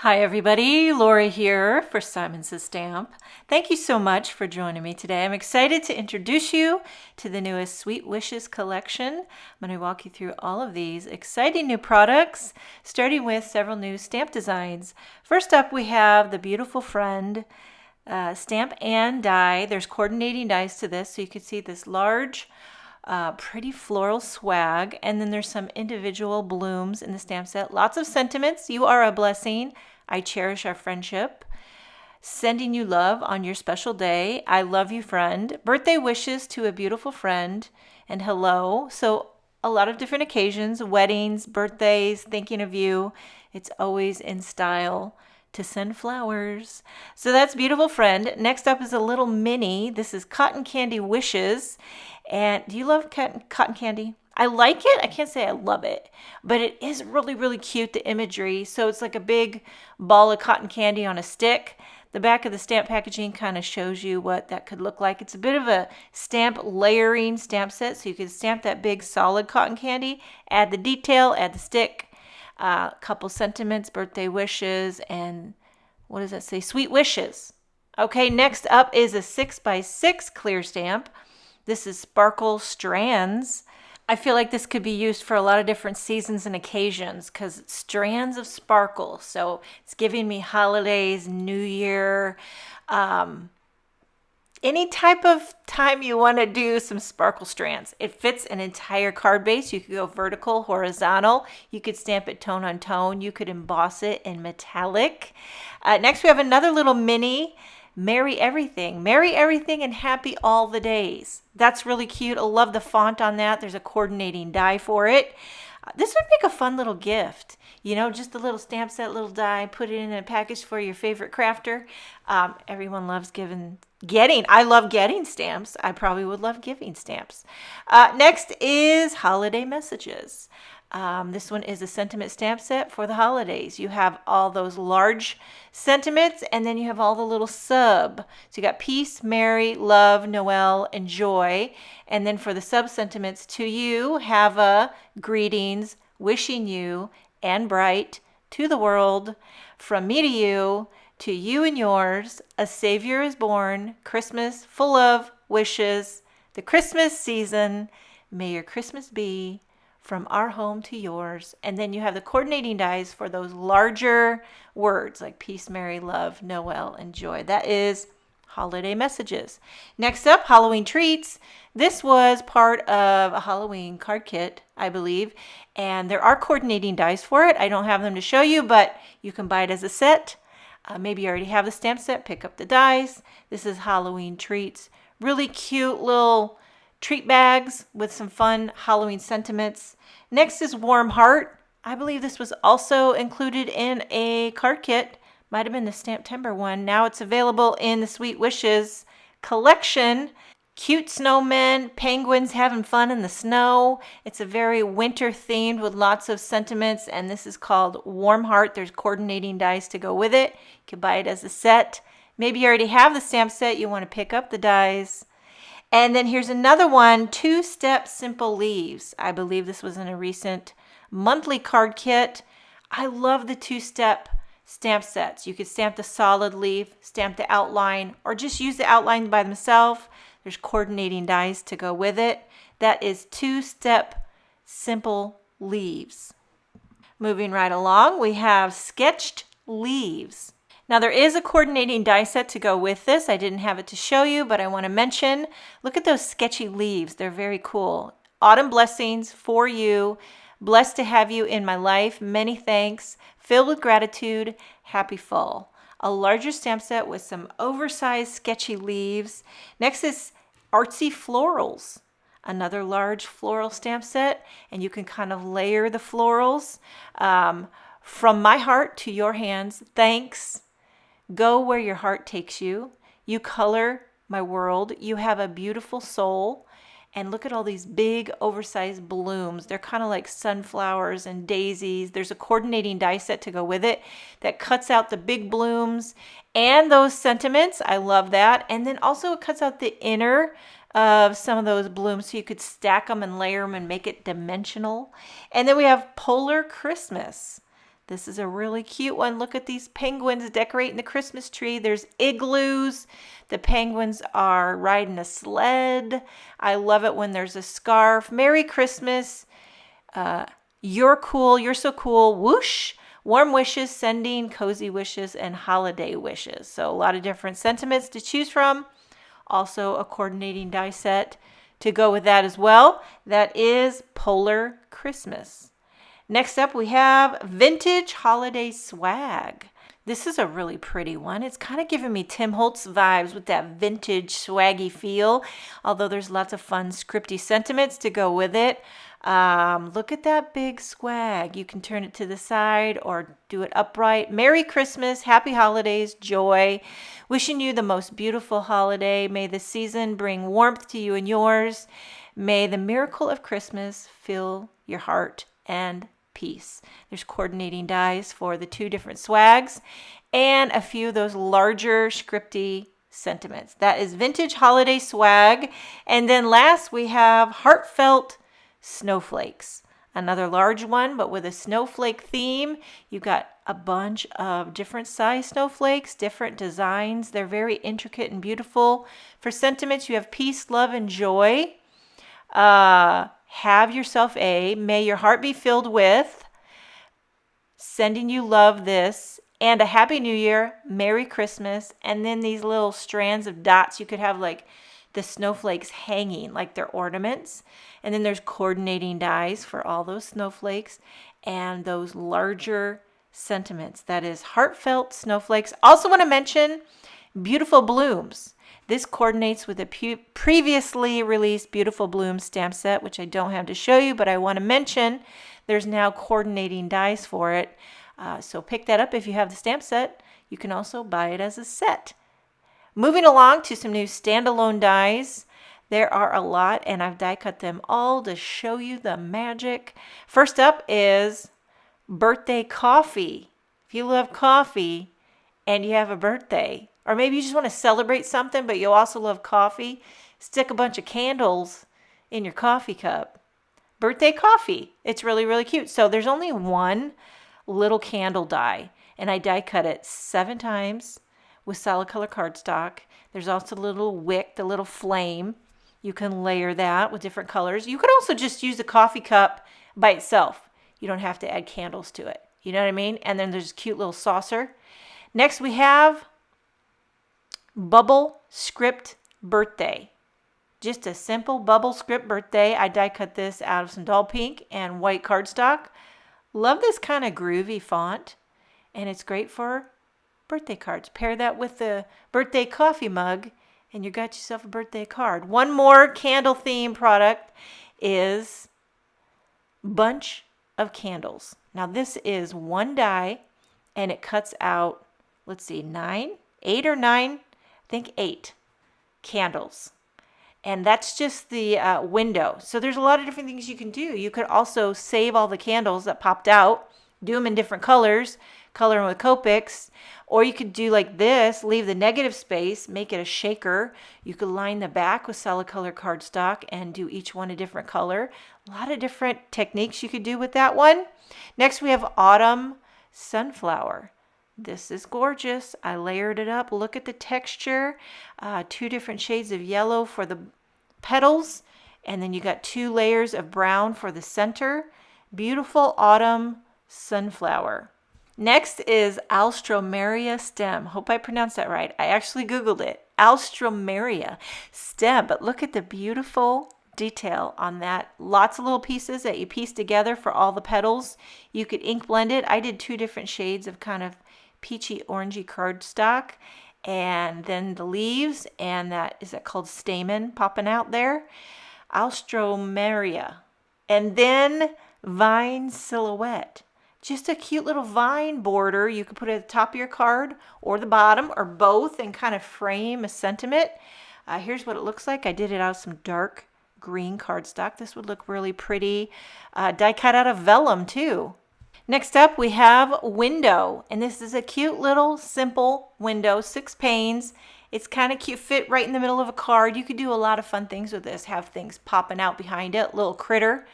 Hi everybody, Lori here for Simon Says Stamp. Thank you so much for joining me today. I'm excited to introduce you to the newest Sweet Wishes collection. I'm going to walk you through all of these exciting new products, starting with several new stamp designs. First up, we have the Beautiful Friend stamp and die. There's coordinating dies to this, so you can see this large pretty floral swag, and then there's some individual blooms in the stamp set. Lots of sentiments. You are a blessing. I cherish our friendship. Sending you love on your special day. I love you, friend. Birthday wishes to a beautiful friend, and hello. So a lot of different occasions, weddings, birthdays, thinking of you. It's always in style to send flowers. So that's Beautiful Friend. Next up is a little mini. This is Cotton Candy Wishes. And do you love cotton candy? I like it. I can't say I love it, but it is really, really cute, the imagery. So it's like a big ball of cotton candy on a stick. The back of the stamp packaging kind of shows you what that could look like. It's a bit of a stamp layering stamp set, so you can stamp that big solid cotton candy, add the detail, add the stick, couple sentiments, birthday wishes, and what does that say? Sweet wishes. Okay, next up is a 6x6 clear stamp. This is Sparkle Strands. I feel like this could be used for a lot of different seasons and occasions because it's strands of sparkle. So it's giving me holidays, New Year, any type of time you want to do some sparkle strands. It fits an entire card base. You could go vertical, horizontal. You could stamp it tone on tone. You could emboss it in metallic. Next, we have another little mini. Merry Everything. Merry Everything and Happy All the Days. That's really cute. I love the font on that. There's a coordinating die for it. This would make a fun little gift. You know, just a little stamp set, little die, put it in a package for your favorite crafter. Everyone loves getting. I love getting stamps. I probably would love giving stamps. Next is Holiday Messages. This one is a sentiment stamp set for the holidays. You have all those large sentiments, and then you have all the little sub. So you got peace, merry, love, Noel, and joy. And then for the sub sentiments, to you, have a greetings, wishing you, and bright, to the world, from me to you and yours, a Savior is born, Christmas full of wishes, the Christmas season, may your Christmas be from our home to yours. And then you have the coordinating dies for those larger words like peace, merry, love, Noel, and joy. That is Holiday Messages. Next up, Halloween Treats. This was part of a Halloween card kit, I believe, and there are coordinating dies for it. I don't have them to show you, but you can buy it as a set. Maybe you already have the stamp set, pick up the dies. This is Halloween Treats. Really cute little treat bags with some fun Halloween sentiments. Next is Warm Heart. I believe this was also included in a card kit. Might have been the Stamptember one. Now it's available in the Sweet Wishes collection. Cute snowmen, penguins having fun in the snow. It's a very winter themed with lots of sentiments, and this is called Warm Heart. There's coordinating dies to go with it. You can buy it as a set. Maybe you already have the stamp set. You want to pick up the dies. And then here's another one, 2-Step Simple Leaves. I believe this was in a recent monthly card kit. I love the 2-step stamp sets. You could stamp the solid leaf, stamp the outline, or just use the outline by themselves. There's coordinating dies to go with it. That is 2-Step Simple Leaves. Moving right along, we have Sketched Leaves. Now there is a coordinating die set to go with this. I didn't have it to show you, but I want to mention, look at those sketchy leaves. They're very cool. Autumn blessings for you. Blessed to have you in my life. Many thanks. Filled with gratitude. Happy fall. A larger stamp set with some oversized sketchy leaves. Next is Artsy Florals. Another large floral stamp set, and you can kind of layer the florals. From my heart to your hands, thanks. Go where your heart takes you. You color my world. You have a beautiful soul. And look at all these big oversized blooms. They're kind of like sunflowers and daisies. There's a coordinating die set to go with it that cuts out the big blooms and those sentiments. I love that. And then also it cuts out the inner of some of those blooms so you could stack them and layer them and make it dimensional. And then we have Polar Christmas. This is a really cute one. Look at these penguins decorating the Christmas tree. There's igloos. The penguins are riding a sled. I love it when there's a scarf. Merry Christmas. You're cool. You're so cool. Whoosh. Warm wishes, sending cozy wishes, and holiday wishes. So a lot of different sentiments to choose from. Also a coordinating die set to go with that as well. That is Polar Christmas. Next up, we have Vintage Holiday Swag. This is a really pretty one. It's kind of giving me Tim Holtz vibes with that vintage swaggy feel, although there's lots of fun scripty sentiments to go with it. Look at that big swag. You can turn it to the side or do it upright. Merry Christmas, Happy Holidays, joy. Wishing you the most beautiful holiday. May the season bring warmth to you and yours. May the miracle of Christmas fill your heart and peace. There's coordinating dies for the two different swags and a few of those larger scripty sentiments. That is Vintage Holiday Swag. And then last we have Heartfelt Snowflakes. Another large one, but with a snowflake theme. You've got a bunch of different size snowflakes, different designs. They're very intricate and beautiful. For sentiments, you have peace, love, and joy. Have yourself a, may your heart be filled with, sending you love this, and a Happy New Year, Merry Christmas, and then these little strands of dots. You could have like the snowflakes hanging like they're ornaments. And then there's coordinating dies for all those snowflakes and those larger sentiments. That is Heartfelt Snowflakes. Also want to mention Beautiful Blooms. This coordinates with a previously released Beautiful Blooms stamp set, which I don't have to show you, but I want to mention there's now coordinating dies for it. So pick that up if you have the stamp set. You can also buy it as a set. Moving along to some new standalone dies. There are a lot, and I've die cut them all to show you the magic. First up is birthday coffee. If you love coffee and you have a birthday, or maybe you just want to celebrate something, but you also love coffee, stick a bunch of candles in your coffee cup. Birthday coffee. It's really, really cute. So there's only one little candle die, and I die cut it 7 times with solid color cardstock. There's also a little wick, the little flame. You can layer that with different colors. You could also just use a coffee cup by itself. You don't have to add candles to it. You know what I mean? And then there's a cute little saucer. Next we have Bubble Script Birthday. Just a simple bubble script birthday. I die cut this out of some doll pink and white cardstock. Love this kind of groovy font, and it's great for birthday cards. Pair that with the birthday coffee mug and you got yourself a birthday card. One more candle theme product is Bunch of Candles. Now this is one die and it cuts out, let's see, 8 or 9, I think 8 candles. And that's just the window. So there's a lot of different things you can do. You could also save all the candles that popped out, do them in different colors, color them with Copics, or you could do like this, leave the negative space, make it a shaker. You could line the back with solid color cardstock and do each one a different color. A lot of different techniques you could do with that one. Next we have Autumn Sunflower. This is gorgeous. I layered it up. Look at the texture. 2 different shades of yellow for the petals, and then you got 2 layers of brown for the center. Beautiful autumn sunflower. Next is Alstroemeria stem. Hope I pronounced that right. I actually Googled it. Alstroemeria stem, but look at the beautiful detail on that. Lots of little pieces that you piece together for all the petals. You could ink blend it. I did 2 different shades of kind of peachy orangey cardstock, and then the leaves, and that is it called stamen popping out there. Alstroemeria. And then vine silhouette. Just a cute little vine border. You could put it at the top of your card or the bottom or both and kind of frame a sentiment. Here's what it looks like. I did it out of some dark green cardstock. This would look really pretty. Die cut out of vellum too. Next up we have window, and this is a cute little simple window, 6 panes. It's kind of cute, fit right in the middle of a card. You could do a lot of fun things with this. Have things popping out behind it, little critter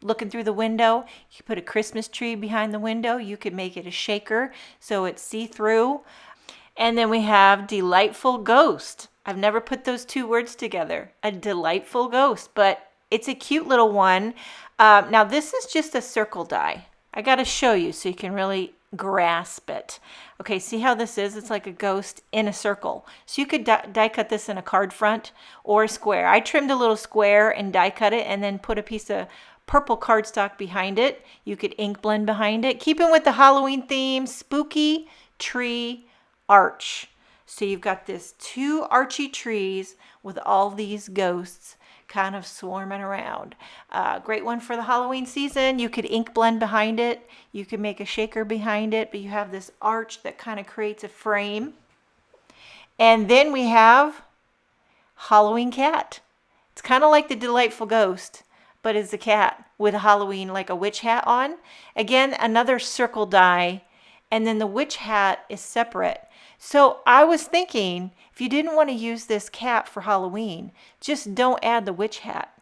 looking through the window. You could put a Christmas tree behind the window. You could make it a shaker so it's see-through. And then we have delightful ghost. I've never put those two words together, a delightful ghost, but it's a cute little one. Now this is just a circle die. I got to show you so you can really grasp it. Okay, see how this is? It's like a ghost in a circle. So you could die cut this in a card front or a square. I trimmed a little square and die cut it and then put a piece of purple cardstock behind it. You could ink blend behind it. Keeping with the Halloween theme, spooky tree arch. So you've got this two archy trees with all these ghosts kind of swarming around. Great one for the Halloween season. You could ink blend behind it. You could make a shaker behind it, but you have this arch that kind of creates a frame. And then we have Halloween cat. It's kind of like the delightful ghost, but it's a cat with a Halloween, like a witch hat on. Again, another circle die, and then the witch hat is separate. So I was thinking, if you didn't want to use this cat for Halloween, just don't add the witch hat.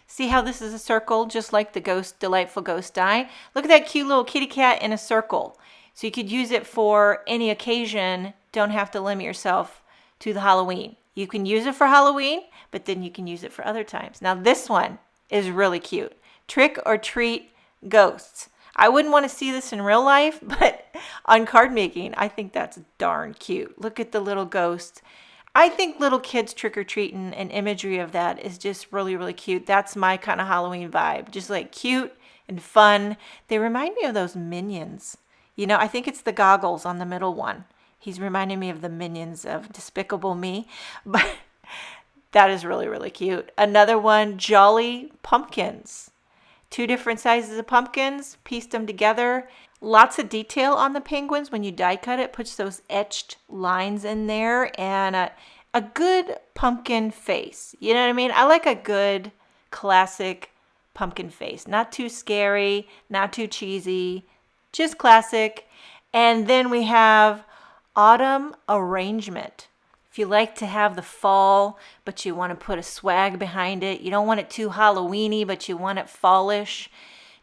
See how this is a circle, just like the ghost, delightful ghost die? Look at that cute little kitty cat in a circle. So you could use it for any occasion. Don't have to limit yourself to the Halloween. You can use it for Halloween, but then you can use it for other times. Now this one is really cute. Trick or treat ghosts. I wouldn't want to see this in real life, but on card making, I think that's darn cute. Look at the little ghost. I think little kids trick-or-treating and imagery of that is just really, really cute. That's my kind of Halloween vibe. Just like cute and fun. They remind me of those Minions. You know, I think it's the goggles on the middle one. He's reminding me of the Minions of Despicable Me. But that is really, really cute. Another one, Jolly Pumpkins. Two different sizes of pumpkins, pieced them together. Lots of detail on the penguins when you die cut it. Puts those etched lines in there and a good pumpkin face. You know what I mean? I like a good classic pumpkin face. Not too scary, not too cheesy, just classic. And then we have autumn arrangement. If you like to have the fall, but you want to put a swag behind it, you don't want it too Halloweeny, but you want it fallish,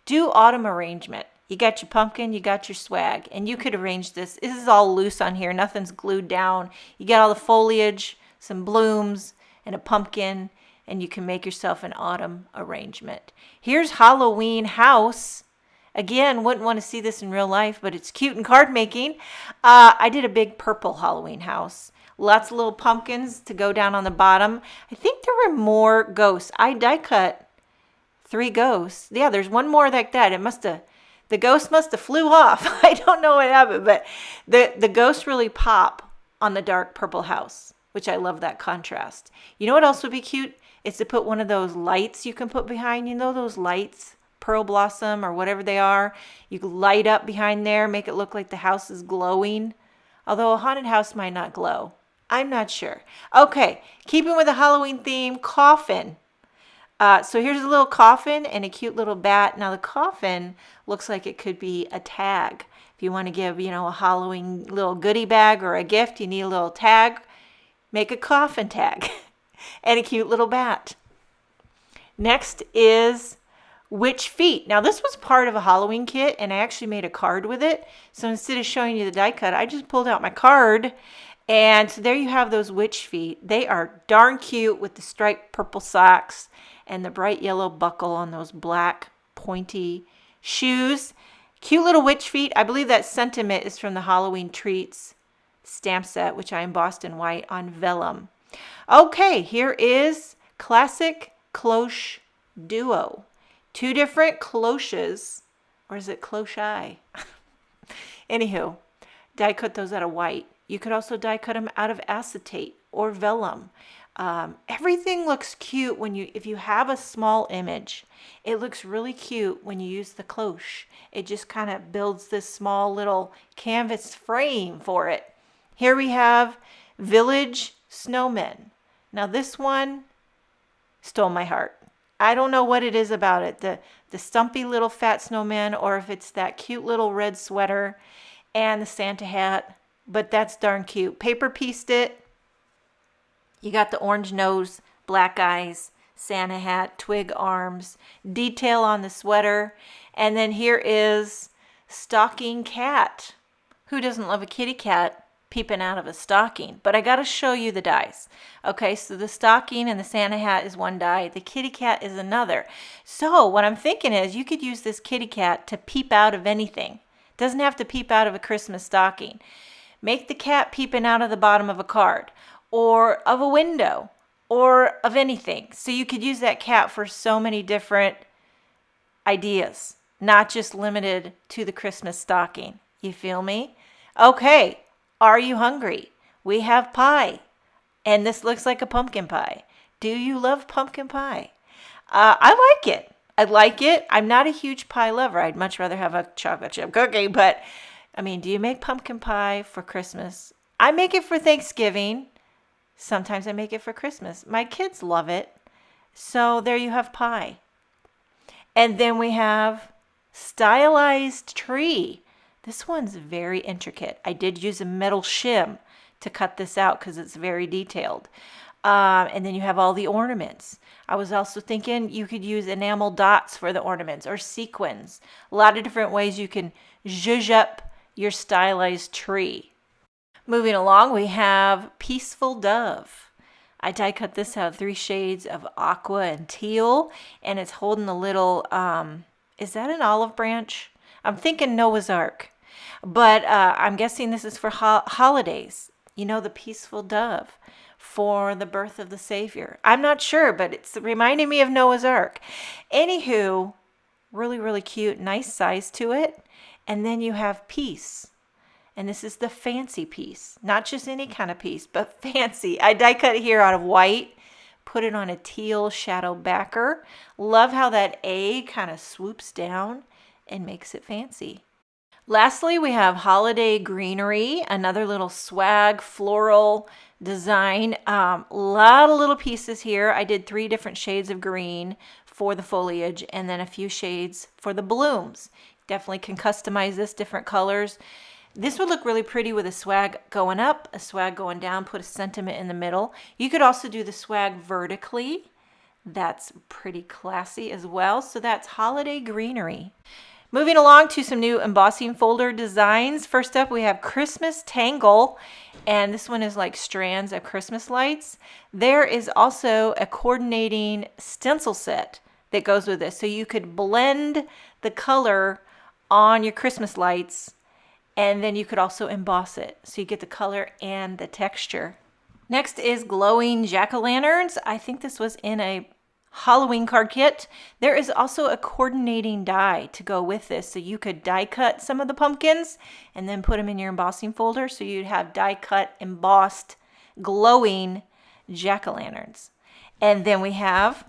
do autumn arrangement. You got your pumpkin, you got your swag, and you could arrange this. This is all loose on here. Nothing's glued down. You got all the foliage, some blooms, and a pumpkin, and you can make yourself an autumn arrangement. Here's Halloween house. Again, wouldn't want to see this in real life, but it's cute in card making. I did a big purple Halloween house. Lots of little pumpkins to go down on the bottom. I think there were more ghosts. I die cut 3 ghosts. Yeah, there's one more like that. The ghost must have flew off. I don't know what happened, but the ghosts really pop on the dark purple house, which I love that contrast. You know what else would be cute? Is to put one of those lights you can put behind, you know those lights, pearl blossom or whatever they are. You can light up behind there, make it look like the house is glowing. Although a haunted house might not glow. I'm not sure. Okay, keeping with the Halloween theme, coffin. So here's a little coffin and a cute little bat. Now the coffin looks like it could be a tag. If you want to give, a Halloween little goodie bag or a gift, you need a little tag. Make a coffin tag and a cute little bat. Next is witch feet. Now this was part of a Halloween kit and I actually made a card with it. So instead of showing you the die cut, I just pulled out my card. And so there you have those witch feet. They are darn cute with the striped purple socks and the bright yellow buckle on those black pointy shoes. Cute little witch feet. I believe that sentiment is from the Halloween Treats stamp set, which I embossed in white on vellum. Okay, here is classic cloche duo. 2 different cloches, or is it cloche? Anywho, die cut those out of white. You could also die cut them out of acetate or vellum. Everything looks cute if you have a small image. It looks really cute when you use the cloche. It just kind of builds this small little canvas frame for it. Here we have Village Snowmen. Now this one stole my heart. I don't know what it is about it. The stumpy little fat snowman, or if it's that cute little red sweater and the Santa hat. But that's darn cute. Paper pieced it. You got the orange nose, black eyes, Santa hat, twig arms, detail on the sweater. And then here is stocking cat. Who doesn't love a kitty cat peeping out of a stocking? But I got to show you the dies. Okay, so the stocking and the Santa hat is one die. The kitty cat is another. So what I'm thinking is you could use this kitty cat to peep out of anything. Doesn't have to peep out of a Christmas stocking. Make the cat peeping out of the bottom of a card or of a window or of anything. So you could use that cat for so many different ideas, not just limited to the Christmas stocking. You feel me? Okay, are you hungry? We have pie, and this looks like a pumpkin pie. Do you love pumpkin pie? I like it. I like it. I'm not a huge pie lover. I'd much rather have a chocolate chip cookie, but I mean, do you make pumpkin pie for Christmas? I make it for Thanksgiving. Sometimes I make it for Christmas. My kids love it. So there you have pie. And then we have stylized tree. This one's very intricate. I did use a metal shim to cut this out because it's very detailed. And then you have all the ornaments. I was also thinking you could use enamel dots for the ornaments or sequins. A lot of different ways you can zhuzh up your stylized tree. Moving along, we have Peaceful Dove. I die cut this out 3 shades of aqua and teal, and it's holding a little, is that an olive branch? I'm thinking Noah's Ark, but I'm guessing this is for holidays. You know, the peaceful dove for the birth of the Savior. I'm not sure, but it's reminding me of Noah's Ark. Anywho, really, really cute, nice size to it. And then you have peace. And this is the fancy piece, not just any kind of piece, but fancy. I die cut it here out of white, put it on a teal shadow backer. Love how that A kind of swoops down and makes it fancy. Lastly, we have holiday greenery, another little swag floral design. Lot of little pieces here. I did 3 different shades of green for the foliage and then a few shades for the blooms. Definitely can customize this, different colors. This would look really pretty with a swag going up, a swag going down, put a sentiment in the middle. You could also do the swag vertically. That's pretty classy as well. So that's holiday greenery. Moving along to some new embossing folder designs. First up, we have Christmas Tangle, and this one is like strands of Christmas lights. There is also a coordinating stencil set that goes with this. So you could blend the color on your Christmas lights, and then you could also emboss it. So you get the color and the texture. Next is glowing jack-o'-lanterns. I think this was in a Halloween card kit. There is also a coordinating die to go with this. So you could die cut some of the pumpkins and then put them in your embossing folder. So you'd have die cut, embossed, glowing jack-o'-lanterns. And then we have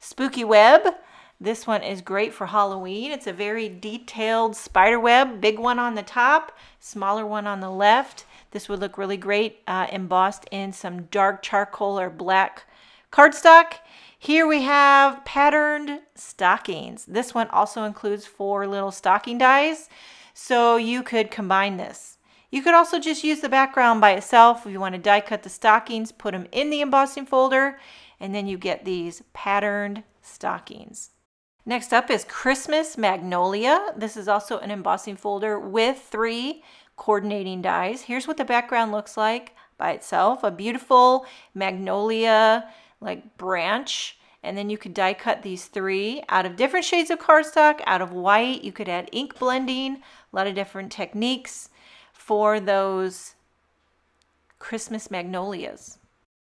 Spooky Web. This one is great for Halloween. It's a very detailed spider web, big one on the top, smaller one on the left. This would look really great embossed in some dark charcoal or black cardstock. Here we have patterned stockings. This one also includes 4 little stocking dies, so you could combine this. You could also just use the background by itself. If you want to die cut the stockings, put them in the embossing folder, and then you get these patterned stockings. Next up is Christmas Magnolia. This is also an embossing folder with 3 coordinating dies. Here's what the background looks like by itself. A beautiful magnolia like branch. And then you could die cut these 3 out of different shades of cardstock, out of white. You could add ink blending, a lot of different techniques for those Christmas magnolias.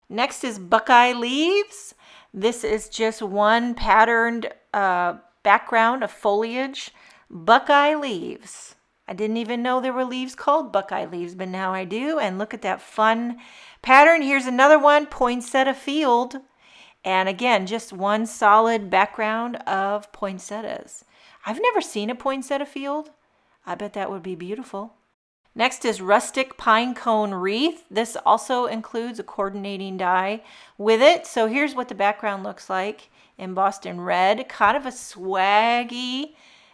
Next is Buckeye Leaves. This is just one patterned background of foliage. Buckeye Leaves. I didn't even know there were leaves called Buckeye Leaves, but now I do. And look at that fun pattern. Here's another one, Poinsettia Field. And again, just one solid background of poinsettias. I've never seen a poinsettia field. I bet that would be beautiful. Next is Rustic Pine Cone Wreath. This also includes a coordinating die with it. So here's what the background looks like, embossed in red, kind of a swaggy,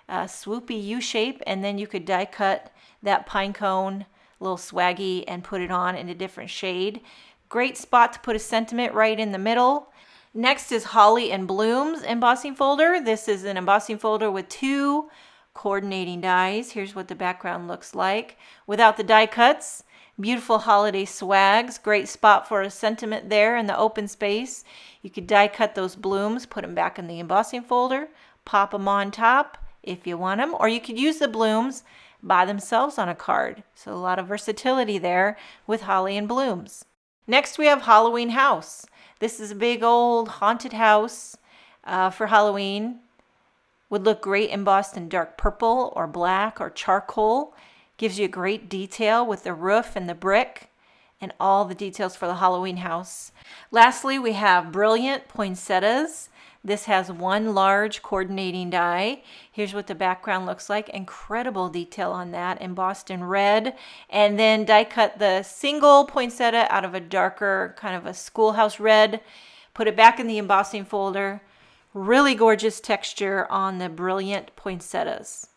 swoopy U shape. And then you could die cut that pine cone, a little swaggy, and put it on in a different shade. Great spot to put a sentiment right in the middle. Next is Holly and Blooms embossing folder. This is an embossing folder with 2 coordinating dies. Here's what the background looks like. Without the die cuts, beautiful holiday swags. Great spot for a sentiment there in the open space. You could die cut those blooms, put them back in the embossing folder, pop them on top if you want them, or you could use the blooms by themselves on a card. So a lot of versatility there with Holly and Blooms. Next we have Halloween House. This is a big old haunted house for Halloween. Would look great embossed in dark purple or black or charcoal. Gives you a great detail with the roof and the brick and all the details for the Halloween house. Lastly, we have Brilliant Poinsettias. This has 1 large coordinating die. Here's what the background looks like. Incredible detail on that, embossed in red. And then die cut the single poinsettia out of a darker kind of a schoolhouse red. Put it back in the embossing folder. Really gorgeous texture on the Brilliant Poinsettias.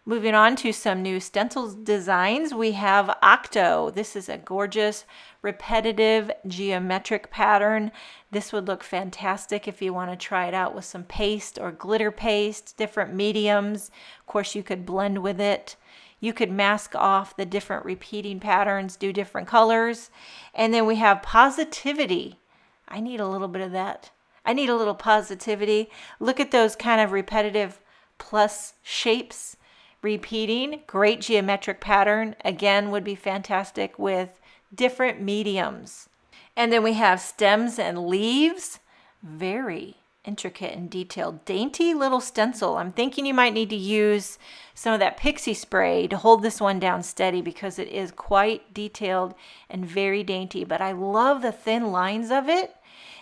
Moving on to some new Stencils designs, we have Octo. This is a gorgeous repetitive geometric pattern. This would look fantastic if you want to try it out with some paste or glitter paste, different mediums. Of course, you could blend with it. You could mask off the different repeating patterns, do different colors. And then we have Positivity. I need a little bit of that. I need a little positivity. Look at those kind of repetitive plus shapes. Repeating, great geometric pattern. Again, would be fantastic with different mediums. And then we have Stems and Leaves. Very intricate and detailed. Dainty little stencil. I'm thinking you might need to use some of that pixie spray to hold this one down steady because it is quite detailed and very dainty. But I love the thin lines of it.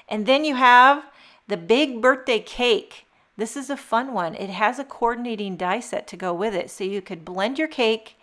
And then you have the Big Birthday Cake. This is a fun one. It has a coordinating die set to go with it. So you could blend your cake.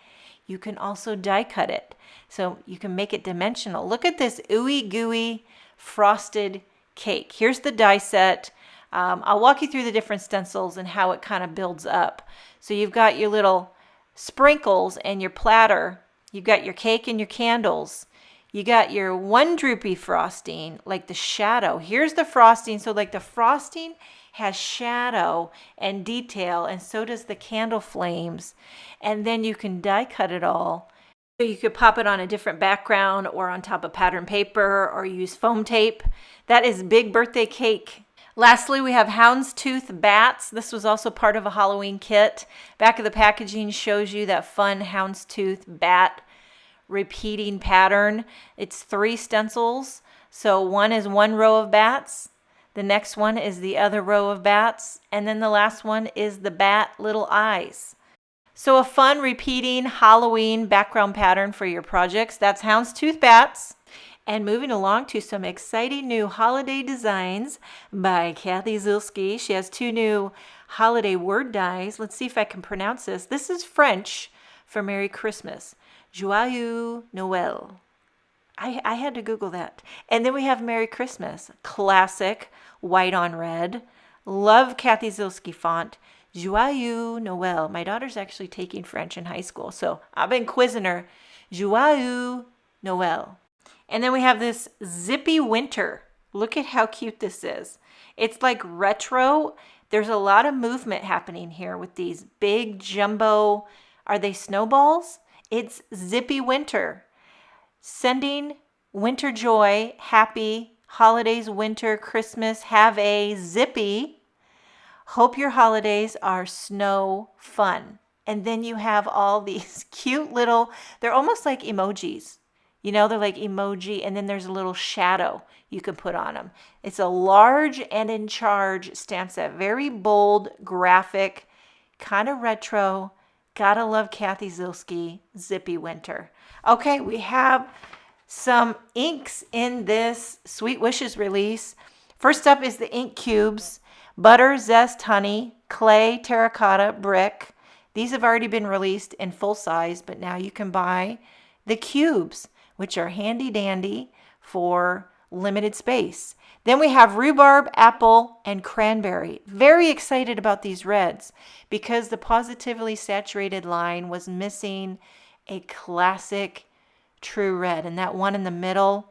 You can also die cut it. So you can make it dimensional. Look at this ooey gooey frosted cake. Here's the die set. I'll walk you through the different stencils and how it kind of builds up. So you've got your little sprinkles and your platter. You've got your cake and your candles. You got your one droopy frosting, like the shadow. Here's the frosting. So like the frosting has shadow and detail, and so does the candle flames. And then you can die cut it all. So you could pop it on a different background or on top of pattern paper or use foam tape. That is Big Birthday Cake. Lastly, we have Houndstooth Bats. This was also part of a Halloween kit. Back of the packaging shows you that fun houndstooth bat repeating pattern. It's 3 stencils. So one is 1 row of bats. The next one is the other row of bats. And then the last one is the bat little eyes. So a fun repeating Halloween background pattern for your projects. That's Houndstooth Bats. And moving along to some exciting new holiday designs by Kathy Zilski. She has 2 new holiday word dies. Let's see if I can pronounce this. This is French for Merry Christmas. Joyeux Noël. I had to Google that. And then we have Merry Christmas. Classic, white on red. Love Kathy Zilski font. Joyeux Noël. My daughter's actually taking French in high school, so I've been quizzing her. Joyeux Noël. And then we have this Zippy Winter. Look at how cute this is. It's like retro. There's a lot of movement happening here with these big jumbo, are they snowballs? It's Zippy Winter. Sending winter joy, happy holidays, winter, Christmas. Have a zippy. Hope your holidays are snow fun. And then you have all these cute little, they're almost like emojis. You know, they're like emoji, and then there's a little shadow you can put on them. It's a large and in charge stamp set. Very bold, graphic, kind of retro. Gotta love Kathy Zilski, Zippy Winter. Okay, we have some inks in this Sweet Wishes release. First up is the ink cubes. Butter, zest, honey, clay, terracotta, brick. These have already been released in full size, but now you can buy the cubes, which are handy dandy for limited space. Then we have rhubarb, apple, and cranberry. Very excited about these reds because the Positively Saturated line was missing a classic true red, and that one in the middle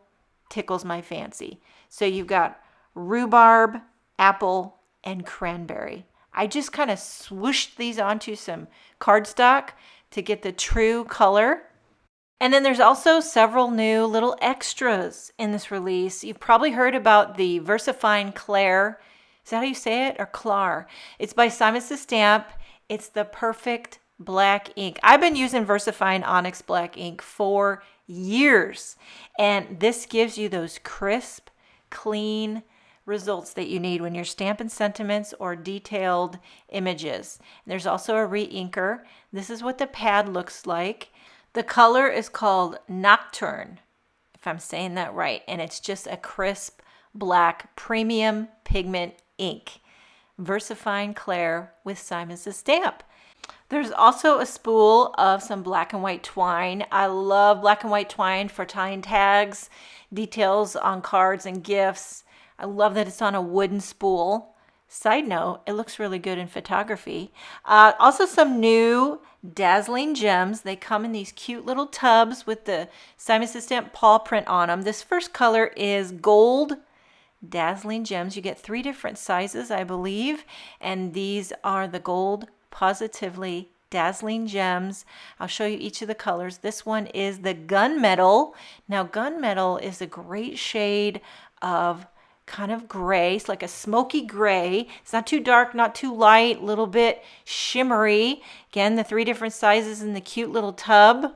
tickles my fancy. So you've got rhubarb, apple, and cranberry. I just kind of swooshed these onto some cardstock to get the true color. And then there's also several new little extras in this release. You've probably heard about the VersaFine Clair. Is that how you say it? Or Clar? It's by Simon Says Stamp. It's the perfect black ink. I've been using VersaFine Onyx black ink for years. And this gives you those crisp, clean results that you need when you're stamping sentiments or detailed images. There's also a re-inker. This is what the pad looks like. The color is called Nocturne, if I'm saying that right, and it's just a crisp black premium pigment ink. VersaFine Clair with Simon Says Stamp. There's also a spool of some black and white twine. I love black and white twine for tying tags, details on cards and gifts. I love that it's on a wooden spool. Side note, it looks really good in photography. Also some new dazzling gems. They come in these cute little tubs with the Simon Says Stamp paw print on them. This first color is gold dazzling gems. You get 3 different sizes, I believe, and these are the gold positively dazzling gems. I'll show you each of the colors. This one is the gunmetal. Now gunmetal is a great shade of kind of gray. It's like a smoky gray. It's not too dark, not too light, a little bit shimmery. Again, the 3 different sizes in the cute little tub.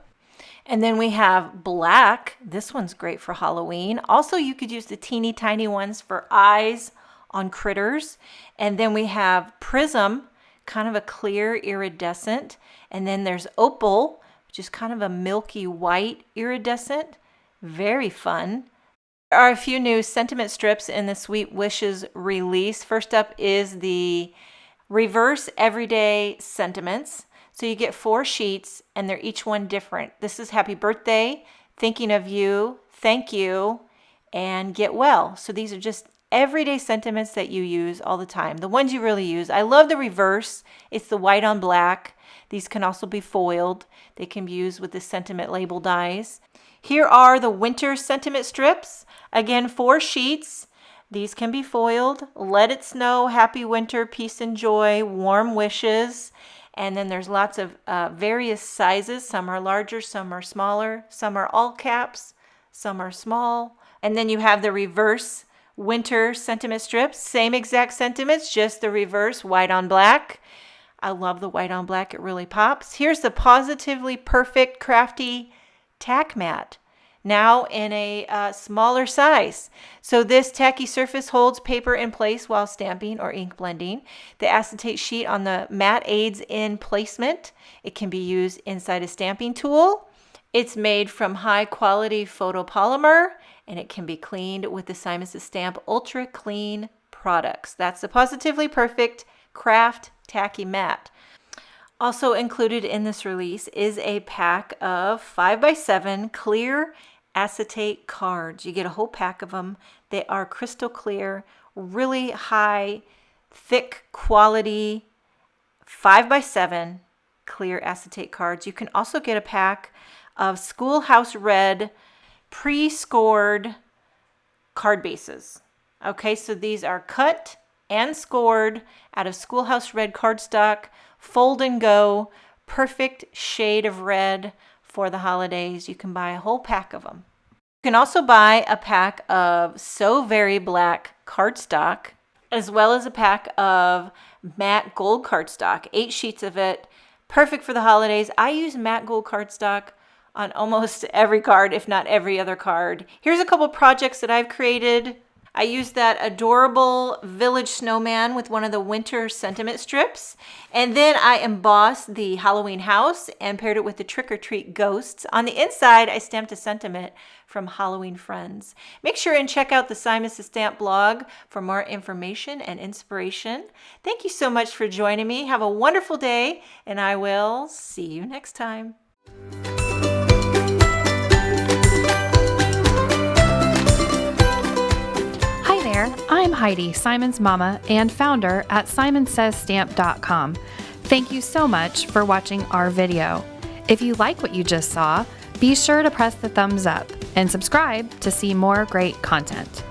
And then we have black. This one's great for Halloween. Also, you could use the teeny tiny ones for eyes on critters. And then we have prism, kind of a clear iridescent. And then there's opal, which is kind of a milky white iridescent. Very fun. There are a few new sentiment strips in the Sweet Wishes release. First up is the Reverse Everyday Sentiments. So you get 4 sheets and they're each one different. This is Happy Birthday, Thinking of You, Thank You, and Get Well. So these are just everyday sentiments that you use all the time. The ones you really use. I love the reverse. It's the white on black. These can also be foiled. They can be used with the sentiment label dies. Here are the winter sentiment strips. Again, 4 sheets. These can be foiled. Let it snow, happy winter, peace and joy, warm wishes. And then there's lots of various sizes. Some are larger, some are smaller, some are all caps, some are small. And then you have the reverse winter sentiment strips. Same exact sentiments, just the reverse, white on black. I love the white on black. It really pops. Here's the Positively Perfect Crafty Tack Mat, now in a smaller size. So this tacky surface holds paper in place while stamping or ink blending. The acetate sheet on the mat aids in placement. It can be used inside a stamping tool. It's made from high quality photopolymer and it can be cleaned with the Simon Says Stamp Ultra Clean products. That's the Positively Perfect Craft Tacky Mat. Also included in this release is a pack of 5x7 clear acetate cards. You get a whole pack of them. They are crystal clear, really high, thick quality 5x7 clear acetate cards. You can also get a pack of Schoolhouse Red pre-scored card bases. Okay, so these are cut and scored out of Schoolhouse Red cardstock, fold and go, perfect shade of red for the holidays. You can buy a whole pack of them. You can also buy a pack of So Very Black cardstock, as well as a pack of matte gold cardstock, 8 sheets of it, perfect for the holidays. I use matte gold cardstock on almost every card, if not every other card. Here's a couple projects that I've created. I used that adorable village snowman with one of the winter sentiment strips. And then I embossed the Halloween house and paired it with the trick or treat ghosts. On the inside, I stamped a sentiment from Halloween Friends. Make sure and check out the Simon Says Stamp blog for more information and inspiration. Thank you so much for joining me. Have a wonderful day, and I will see you next time. I'm Heidi, Simon's mama and founder at simonsaysstamp.com. Thank you so much for watching our video. If you like what you just saw, be sure to press the thumbs up and subscribe to see more great content.